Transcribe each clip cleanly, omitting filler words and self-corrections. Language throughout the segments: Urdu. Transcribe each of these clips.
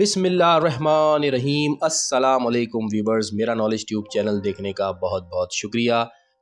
بسم اللہ الرحمن الرحیم۔ السلام علیکم ویورز، میرا نالج ٹیوب چینل دیکھنے کا بہت بہت شکریہ۔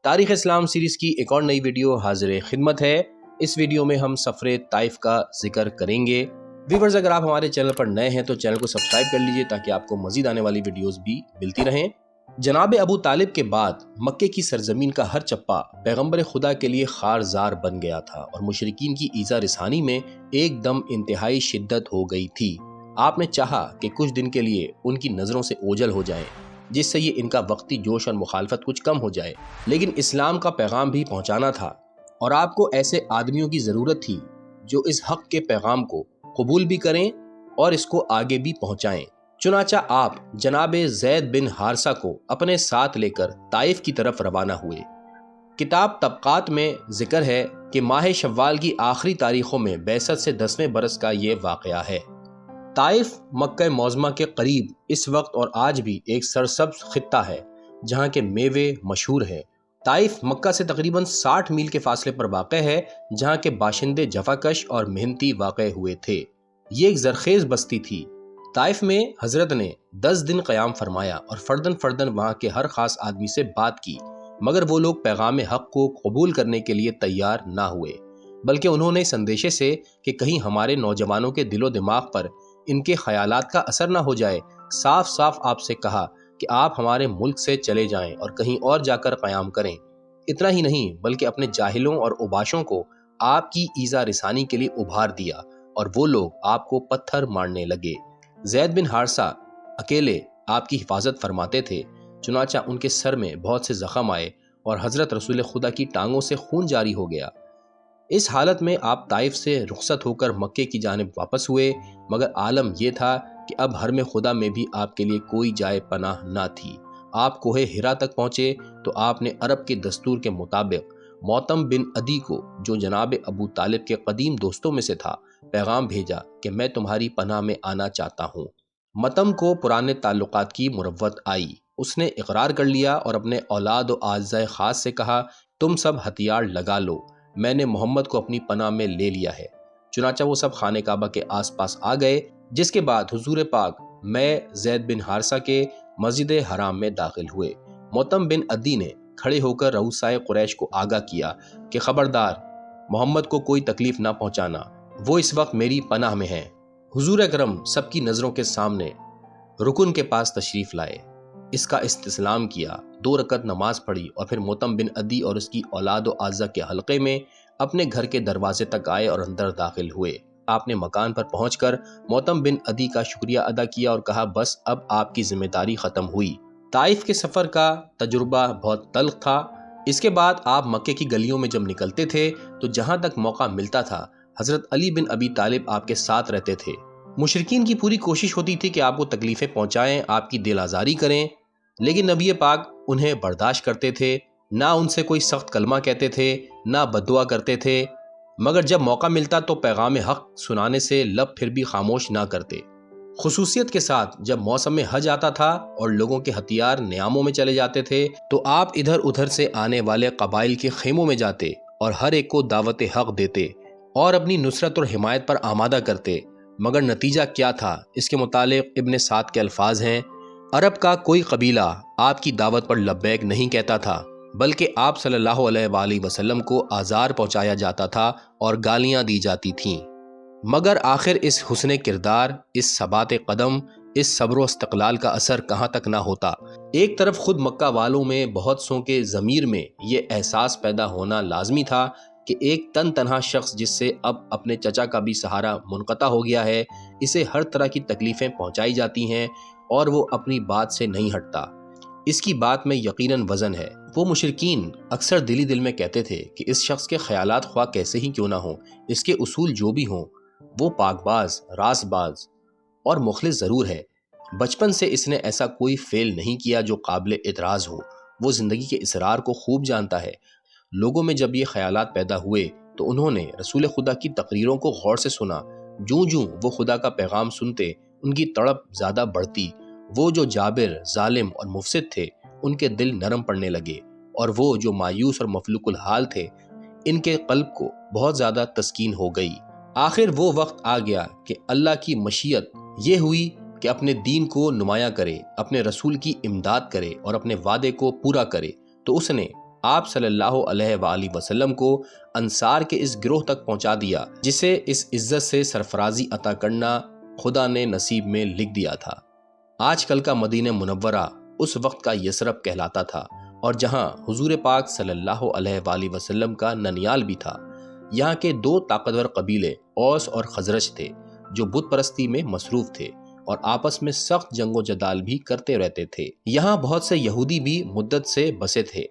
تاریخ اسلام سیریز کی ایک اور نئی ویڈیو حاضر خدمت ہے۔ اس ویڈیو میں ہم سفر طائف کا ذکر کریں گے۔ ویورز، اگر آپ ہمارے چینل پر نئے ہیں تو چینل کو سبسکرائب کر لیجئے تاکہ آپ کو مزید آنے والی ویڈیوز بھی ملتی رہیں۔ جناب ابو طالب کے بعد مکے کی سرزمین کا ہر چپا پیغمبر خدا کے لیے خارزار بن گیا تھا اور مشرکین کی ایذا رسانی میں ایک دم انتہائی شدت ہو گئی تھی۔ آپ نے چاہا کہ کچھ دن کے لیے ان کی نظروں سے اوجھل ہو جائیں، جس سے یہ ان کا وقتی جوش اور مخالفت کچھ کم ہو جائے، لیکن اسلام کا پیغام بھی پہنچانا تھا اور آپ کو ایسے آدمیوں کی ضرورت تھی جو اس حق کے پیغام کو قبول بھی کریں اور اس کو آگے بھی پہنچائیں۔ چنانچہ آپ جناب زید بن حارثہ کو اپنے ساتھ لے کر طائف کی طرف روانہ ہوئے۔ کتاب طبقات میں ذکر ہے کہ ماہ شوال کی آخری تاریخوں میں بعثت سے 10ویں برس کا یہ واقعہ ہے۔ طائف مکہ معظمہ کے قریب اس وقت اور آج بھی ایک سرسبز خطہ ہے جہاں کے میوے مشہور ہیں۔ طائف مکہ سے تقریباً 60 میل کے فاصلے پر واقع ہے جہاں کے باشندے جفاکش اور محنتی واقع ہوئے تھے۔ یہ ایک زرخیز بستی تھی۔ طائف میں حضرت نے 10 دن قیام فرمایا اور فردن فردن وہاں کے ہر خاص آدمی سے بات کی، مگر وہ لوگ پیغام حق کو قبول کرنے کے لیے تیار نہ ہوئے، بلکہ انہوں نے اس اندیشے سے کہ کہیں ہمارے نوجوانوں کے دل و دماغ پر ان کے خیالات کا اثر نہ ہو جائے، صاف صاف آپ سے کہا کہ آپ ہمارے ملک سے چلے جائیں اور کہیں اور جا کر قیام کریں۔ اتنا ہی نہیں بلکہ اپنے جاہلوں اور اوباشوں کو آپ کی ایذا رسانی کے لیے ابھار دیا اور وہ لوگ آپ کو پتھر مارنے لگے۔ زید بن حارثہ اکیلے آپ کی حفاظت فرماتے تھے، چنانچہ ان کے سر میں بہت سے زخم آئے اور حضرت رسول خدا کی ٹانگوں سے خون جاری ہو گیا۔ اس حالت میں آپ طائف سے رخصت ہو کر مکے کی جانب واپس ہوئے، مگر عالم یہ تھا کہ اب حرم خدا میں بھی آپ کے لیے کوئی جائے پناہ نہ تھی۔ آپ کوہ ہرا تک پہنچے تو آپ نے عرب کے دستور کے مطابق موتم بن عدی کو، جو جناب ابو طالب کے قدیم دوستوں میں سے تھا، پیغام بھیجا کہ میں تمہاری پناہ میں آنا چاہتا ہوں۔ متم کو پرانے تعلقات کی مروت آئی، اس نے اقرار کر لیا اور اپنے اولاد و اعزائے خاص سے کہا تم سب ہتھیار لگا لو، میں نے محمد کو اپنی پناہ میں لے لیا ہے۔ چنانچہ وہ سب خانہ کعبہ کے آس پاس آ گئے، جس کے بعد حضور پاک میں زید بن حارثہ کے مسجد حرام میں داخل ہوئے۔ موتم بن عدی نے کھڑے ہو کر رؤسائے قریش کو آگاہ کیا کہ خبردار، محمد کو کوئی تکلیف نہ پہنچانا، وہ اس وقت میری پناہ میں ہیں۔ حضور اکرم سب کی نظروں کے سامنے رکن کے پاس تشریف لائے، اس کا استسلام کیا، 2 رکعت نماز پڑھی اور پھر موتم بن عدی اور اس کی اولاد و اعزاء کے حلقے میں اپنے گھر کے دروازے تک آئے اور اندر داخل ہوئے۔ آپ نے مکان پر پہنچ کر موتم بن عدی کا شکریہ ادا کیا اور کہا بس اب آپ کی ذمہ داری ختم ہوئی۔ طائف کے سفر کا تجربہ بہت تلخ تھا۔ اس کے بعد آپ مکے کی گلیوں میں جب نکلتے تھے تو جہاں تک موقع ملتا تھا حضرت علی بن ابی طالب آپ کے ساتھ رہتے تھے۔ مشرکین کی پوری کوشش ہوتی تھی کہ آپ کو تکلیفیں پہنچائیں، آپ کی دل آزاری کریں، لیکن نبی پاک انہیں برداشت کرتے تھے، نہ ان سے کوئی سخت کلمہ کہتے تھے، نہ بددعا کرتے تھے، مگر جب موقع ملتا تو پیغام حق سنانے سے لب پھر بھی خاموش نہ کرتے۔ خصوصیت کے ساتھ جب موسم حج آتا تھا اور لوگوں کے ہتھیار نیاموں میں چلے جاتے تھے تو آپ ادھر ادھر سے آنے والے قبائل کے خیموں میں جاتے اور ہر ایک کو دعوت حق دیتے اور اپنی نصرت اور حمایت پر آمادہ کرتے۔ مگر نتیجہ کیا تھا، اس کے متعلق ابن سعد کے الفاظ ہیں، عرب کا کوئی قبیلہ آپ کی دعوت پر لبیک نہیں کہتا تھا، بلکہ آپ صلی اللہ علیہ وآلہ وسلم کو آزار پہنچایا جاتا تھا اور گالیاں دی جاتی تھیں۔ مگر آخر اس حسن کردار، اس ثبات قدم، اس صبر و استقلال کا اثر کہاں تک نہ ہوتا۔ ایک طرف خود مکہ والوں میں بہت سوں کے ضمیر میں یہ احساس پیدا ہونا لازمی تھا کہ ایک تنہا شخص جس سے اب اپنے چچا کا بھی سہارا منقطع ہو گیا ہے، اسے ہر طرح کی تکلیفیں پہنچائی جاتی ہیں اور وہ اپنی بات سے نہیں ہٹتا۔ اس کی بات میں یقیناً وزن ہے۔ وہ مشرکین اکثر دل میں کہتے تھے کہ اس شخص کے خیالات خواہ کیسے ہی کیوں نہ ہوں، اس کے اصول جو بھی ہوں، وہ پاک باز، راست باز اور مخلص ضرور ہے۔ بچپن سے اس نے ایسا کوئی فعل نہیں کیا جو قابل اعتراض ہو، وہ زندگی کے اسرار کو خوب جانتا ہے۔ لوگوں میں جب یہ خیالات پیدا ہوئے تو انہوں نے رسول خدا کی تقریروں کو غور سے سنا۔ جوں وہ خدا کا پیغام سنتے ان کی تڑپ زیادہ بڑھتی۔ وہ جو جابر، ظالم اور مفسد تھے ان کے دل نرم پڑنے لگے، اور وہ جو مایوس اور مفلوق الحال تھے ان کے قلب کو بہت زیادہ تسکین ہو گئی۔ آخر وہ وقت آ گیا کہ اللہ کی مشیت یہ ہوئی کہ اپنے دین کو نمایاں کرے، اپنے رسول کی امداد کرے اور اپنے وعدے کو پورا کرے، تو اس نے آپ صلی اللہ علیہ وآلہ وسلم کو انصار کے اس گروہ تک پہنچا دیا جسے اس عزت سے سرفرازی عطا کرنا خدا نے نصیب میں لکھ دیا تھا۔ آج کل کا مدینہ منورہ اس وقت کا یثرب کہلاتا تھا، اور جہاں حضور پاک صلی اللہ علیہ وآلہ وسلم کا ننیال بھی تھا۔ یہاں کے دو طاقتور قبیلے اوس اور خزرج تھے جو بت پرستی میں مصروف تھے اور آپس میں سخت جنگ و جدال بھی کرتے رہتے تھے۔ یہاں بہت سے یہودی بھی مدت سے بسے تھے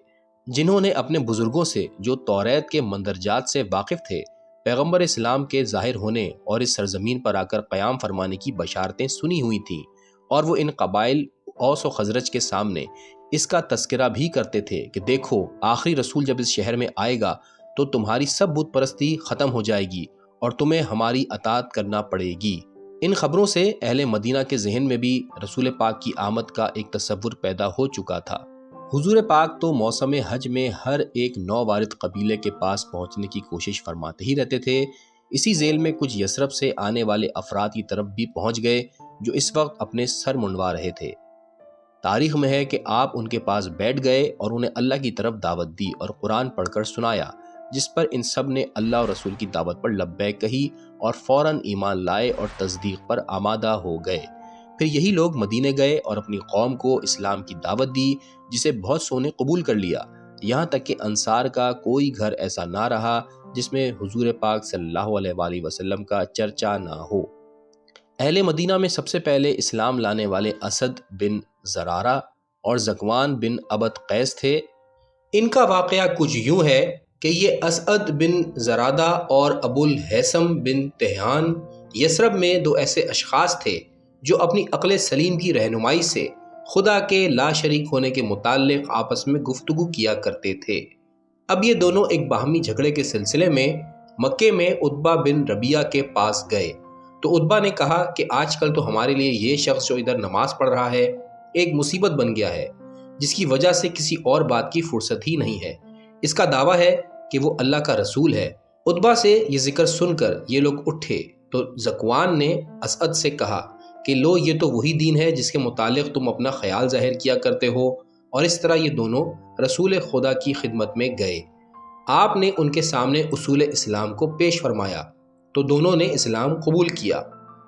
جنہوں نے اپنے بزرگوں سے جو توریت کے مندرجات سے واقف تھے، پیغمبر اسلام کے ظاہر ہونے اور اس سرزمین پر آ کر قیام فرمانے کی بشارتیں سنی ہوئی تھیں، اور وہ ان قبائل اوس و خزرج کے سامنے اس کا تذکرہ بھی کرتے تھے کہ دیکھو، آخری رسول جب اس شہر میں آئے گا تو تمہاری سب بت پرستی ختم ہو جائے گی اور تمہیں ہماری اطاعت کرنا پڑے گی۔ ان خبروں سے اہل مدینہ کے ذہن میں بھی رسول پاک کی آمد کا ایک تصور پیدا ہو چکا تھا۔ حضور پاک تو موسم حج میں ہر ایک نووارد قبیلے کے پاس پہنچنے کی کوشش فرماتے ہی رہتے تھے۔ اسی ذیل میں کچھ یثرب سے آنے والے افراد کی طرف بھی پہنچ گئے جو اس وقت اپنے سر منڈوا رہے تھے۔ تاریخ میں ہے کہ آپ ان کے پاس بیٹھ گئے اور انہیں اللہ کی طرف دعوت دی اور قرآن پڑھ کر سنایا، جس پر ان سب نے اللہ اور رسول کی دعوت پر لبیک کہی اور فوراً ایمان لائے اور تصدیق پر آمادہ ہو گئے۔ پھر یہی لوگ مدینے گئے اور اپنی قوم کو اسلام کی دعوت دی، جسے بہت سو نے قبول کر لیا، یہاں تک کہ انصار کا کوئی گھر ایسا نہ رہا جس میں حضور پاک صلی اللہ علیہ وآلہ وسلم کا چرچا نہ ہو۔ اہل مدینہ میں سب سے پہلے اسلام لانے والے اسد بن زرارہ اور ذکوان بن ابد قیس تھے۔ ان کا واقعہ کچھ یوں ہے کہ یہ اسعد بن زرادہ اور ابو الہیثم بن تہیان یثرب میں دو ایسے اشخاص تھے جو اپنی عقل سلیم کی رہنمائی سے خدا کے لا شریک ہونے کے متعلق آپس میں گفتگو کیا کرتے تھے۔ اب یہ دونوں ایک باہمی جھگڑے کے سلسلے میں مکے میں عتبہ بن ربیعہ کے پاس گئے تو عتبہ نے کہا کہ آج کل تو ہمارے لیے یہ شخص جو ادھر نماز پڑھ رہا ہے ایک مصیبت بن گیا ہے، جس کی وجہ سے کسی اور بات کی فرصت ہی نہیں ہے۔ اس کا دعویٰ ہے کہ وہ اللہ کا رسول ہے۔ عتبہ سے یہ ذکر سن کر یہ لوگ اٹھے تو ذکوان نے اسعد سے کہا کہ لو، یہ تو وہی دین ہے جس کے متعلق تم اپنا خیال ظاہر کیا کرتے ہو، اور اس طرح یہ دونوں رسول خدا کی خدمت میں گئے۔ آپ نے ان کے سامنے اصول اسلام کو پیش فرمایا تو دونوں نے اسلام قبول کیا۔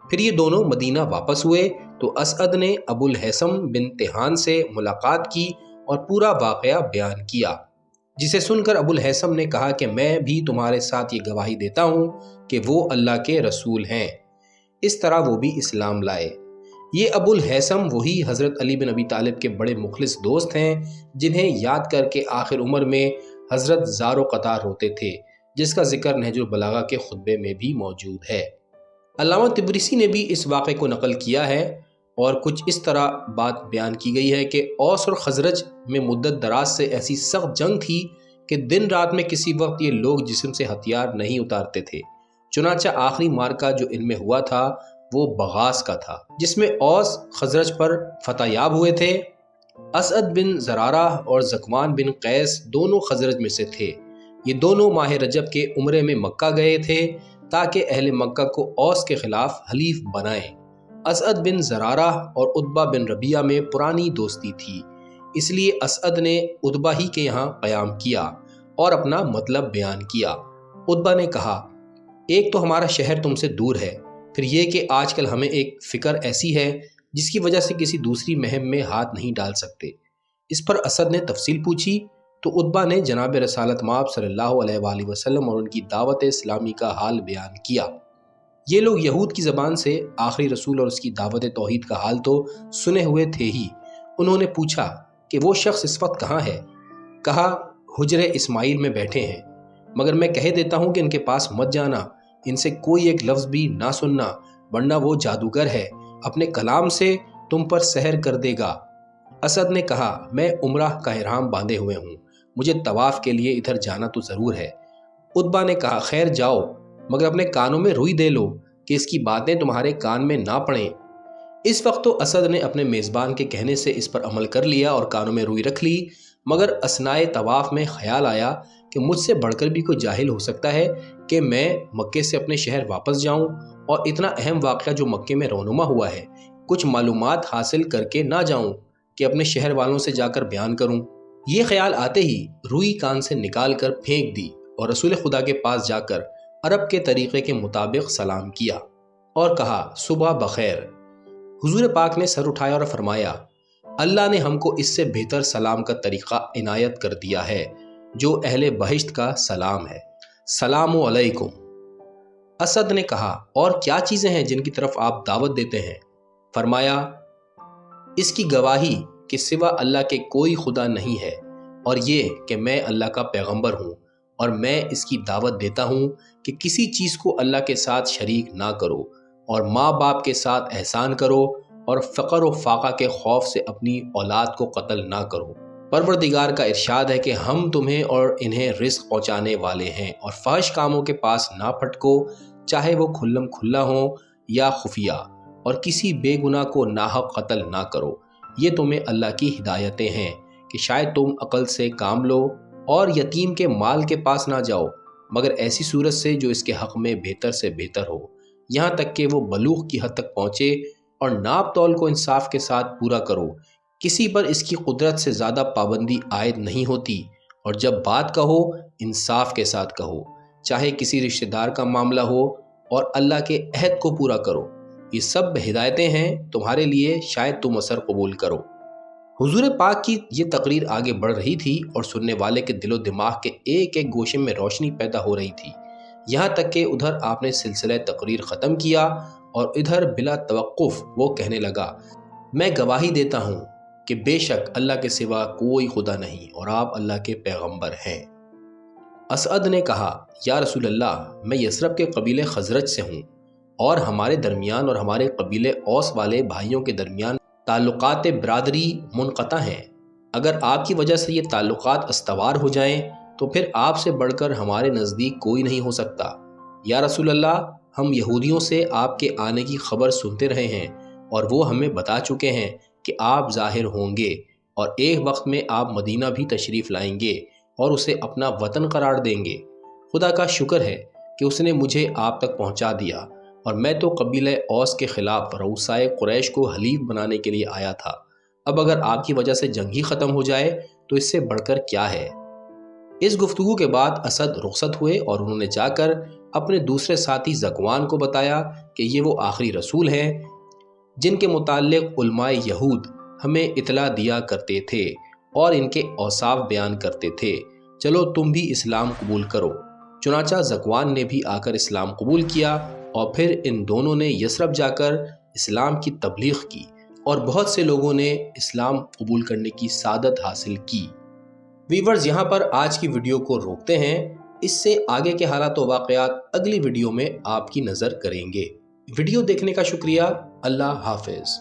پھر یہ دونوں مدینہ واپس ہوئے تو اسعد نے ابو الہیثم بن تہیان سے ملاقات کی اور پورا واقعہ بیان کیا، جسے سن کر ابو الہیثم نے کہا کہ میں بھی تمہارے ساتھ یہ گواہی دیتا ہوں کہ وہ اللہ کے رسول ہیں۔ اس طرح وہ بھی اسلام لائے۔ یہ ابو الہیثم وہی حضرت علی بن ابی طالب کے بڑے مخلص دوست ہیں جنہیں یاد کر کے آخر عمر میں حضرت زار و قطار روتے تھے، جس کا ذکر نہج البلاغہ کے خطبے میں بھی موجود ہے۔ علامہ طبرسی نے بھی اس واقعے کو نقل کیا ہے اور کچھ اس طرح بات بیان کی گئی ہے کہ اوس اور خزرج میں مدت دراز سے ایسی سخت جنگ تھی کہ دن رات میں کسی وقت یہ لوگ جسم سے ہتھیار نہیں اتارتے تھے۔ چنانچہ آخری مارکہ جو ان میں ہوا تھا وہ بغاس کا تھا، جس میں اوس خزرج پر فتح یاب ہوئے تھے۔ اسعد بن زرارہ اور ذکوان بن قیس دونوں خزرج میں سے تھے۔ یہ دونوں ماہ رجب کے عمرے میں مکہ گئے تھے تاکہ اہل مکہ کو اوس کے خلاف حلیف بنائیں۔ اسعد بن زرارہ اور عتبہ بن ربیعہ میں پرانی دوستی تھی، اس لیے اسعد نے عتبہ ہی کے یہاں قیام کیا اور اپنا مطلب بیان کیا۔ عتبہ نے کہا، ایک تو ہمارا شہر تم سے دور ہے، پھر یہ کہ آج کل ہمیں ایک فکر ایسی ہے جس کی وجہ سے کسی دوسری مہم میں ہاتھ نہیں ڈال سکتے۔ اس پر اسد نے تفصیل پوچھی تو عتبہ نے جناب رسالت مآب صلی اللہ علیہ وآلہ وسلم اور ان کی دعوت اسلامی کا حال بیان کیا۔ یہ لوگ یہود کی زبان سے آخری رسول اور اس کی دعوت توحید کا حال تو سنے ہوئے تھے ہی۔ انہوں نے پوچھا کہ وہ شخص اس وقت کہاں ہے؟ کہا، حجر اسماعیل میں بیٹھے ہیں، مگر میں کہہ دیتا ہوں کہ ان کے پاس مت جانا، ان سے کوئی ایک لفظ بھی نہ سننا، ورنہ وہ جادوگر ہے، اپنے کلام سے تم پر سحر کر دے گا۔ اسد نے کہا، میں عمرہ کا احرام باندھے ہوئے ہوں، مجھے طواف کے لیے ادھر جانا تو ضرور ہے۔ عتبہ نے کہا، خیر جاؤ، مگر اپنے کانوں میں روئی دے لو کہ اس کی باتیں تمہارے کان میں نہ پڑیں۔ اس وقت تو اسد نے اپنے میزبان کے کہنے سے اس پر عمل کر لیا اور کانوں میں روئی رکھ لی، مگر اثناء طواف میں خیال آیا کہ مجھ سے بڑھ کر بھی کوئی جاہل ہو سکتا ہے کہ میں مکے سے اپنے شہر واپس جاؤں، اور اتنا اہم واقعہ جو مکے میں رونما ہوا ہے کچھ معلومات حاصل کر کے نہ جاؤں کہ اپنے شہر والوں سے جا کر بیان کروں۔ یہ خیال آتے ہی روئی کان سے نکال کر پھینک دی اور رسول خدا کے پاس جا کر عرب کے طریقے کے مطابق سلام کیا اور کہا صبح بخیر۔ حضور پاک نے سر اٹھایا اور فرمایا اللہ نے ہم کو اس سے بہتر سلام کا طریقہ عنایت کر دیا ہے جو اہل بہشت کا سلام ہے، السلام علیکم۔ اسد نے کہا اور کیا چیزیں ہیں جن کی طرف آپ دعوت دیتے ہیں؟ فرمایا اس کی گواہی کہ سوا اللہ کے کوئی خدا نہیں ہے اور یہ کہ میں اللہ کا پیغمبر ہوں، اور میں اس کی دعوت دیتا ہوں کہ کسی چیز کو اللہ کے ساتھ شریک نہ کرو، اور ماں باپ کے ساتھ احسان کرو، اور فقر و فاقہ کے خوف سے اپنی اولاد کو قتل نہ کرو۔ پروردگار کا ارشاد ہے کہ ہم تمہیں اور انہیں رزق پہنچانے والے ہیں، اور فحش کاموں کے پاس نہ پھٹکو، چاہے وہ کھلم کھلا ہوں یا خفیہ، اور کسی بے گناہ کو ناحق قتل نہ کرو۔ یہ تمہیں اللہ کی ہدایتیں ہیں کہ شاید تم عقل سے کام لو، اور یتیم کے مال کے پاس نہ جاؤ مگر ایسی صورت سے جو اس کے حق میں بہتر سے بہتر ہو، یہاں تک کہ وہ بلوغ کی حد تک پہنچے، اور ناپ تول کو انصاف کے ساتھ پورا کرو۔ کسی پر اس کی قدرت سے زیادہ پابندی عائد نہیں ہوتی، اور جب بات کہو انصاف کے ساتھ کہو، چاہے کسی رشتہ دار کا معاملہ ہو، اور اللہ کے عہد کو پورا کرو۔ یہ سب ہدایتیں ہیں تمہارے لیے، شاید تم اثر قبول کرو۔ حضور پاک کی یہ تقریر آگے بڑھ رہی تھی اور سننے والے کے دل و دماغ کے ایک ایک گوشے میں روشنی پیدا ہو رہی تھی، یہاں تک کہ ادھر آپ نے سلسلہ تقریر ختم کیا اور ادھر بلا توقف وہ کہنے لگا میں گواہی دیتا ہوں کہ بے شک اللہ کے سوا کوئی خدا نہیں اور آپ اللہ کے پیغمبر ہیں۔ اسعد نے کہا یا رسول اللہ، میں یثرب کے قبیلے خزرج سے ہوں، اور ہمارے درمیان اور ہمارے قبیلے اوس والے بھائیوں کے درمیان تعلقات برادری منقطع ہیں۔ اگر آپ کی وجہ سے یہ تعلقات استوار ہو جائیں تو پھر آپ سے بڑھ کر ہمارے نزدیک کوئی نہیں ہو سکتا۔ یا رسول اللہ، ہم یہودیوں سے آپ کے آنے کی خبر سنتے رہے ہیں، اور وہ ہمیں بتا چکے ہیں کہ آپ ظاہر ہوں گے، اور ایک وقت میں آپ مدینہ بھی تشریف لائیں گے اور اسے اپنا وطن قرار دیں گے۔ خدا کا شکر ہے کہ اس نے مجھے آپ تک پہنچا دیا، اور میں تو قبیلہ اوس کے خلاف رؤسائے قریش کو حلیف بنانے کے لیے آیا تھا۔ اب اگر آپ کی وجہ سے جنگ ہی ختم ہو جائے تو اس سے بڑھ کر کیا ہے؟ اس گفتگو کے بعد اسد رخصت ہوئے، اور انہوں نے جا کر اپنے دوسرے ساتھی ذکوان کو بتایا کہ یہ وہ آخری رسول ہیں جن کے متعلق علماء یہود ہمیں اطلاع دیا کرتے تھے اور ان کے اوصاف بیان کرتے تھے، چلو تم بھی اسلام قبول کرو۔ چنانچہ ذکوان نے بھی آ کر اسلام قبول کیا، اور پھر ان دونوں نے یثرب جا کر اسلام کی تبلیغ کی، اور بہت سے لوگوں نے اسلام قبول کرنے کی سعادت حاصل کی۔ ویورز، یہاں پر آج کی ویڈیو کو روکتے ہیں، اس سے آگے کے حالات و واقعات اگلی ویڈیو میں آپ کی نظر کریں گے۔ ویڈیو دیکھنے کا شکریہ، اللہ حافظ۔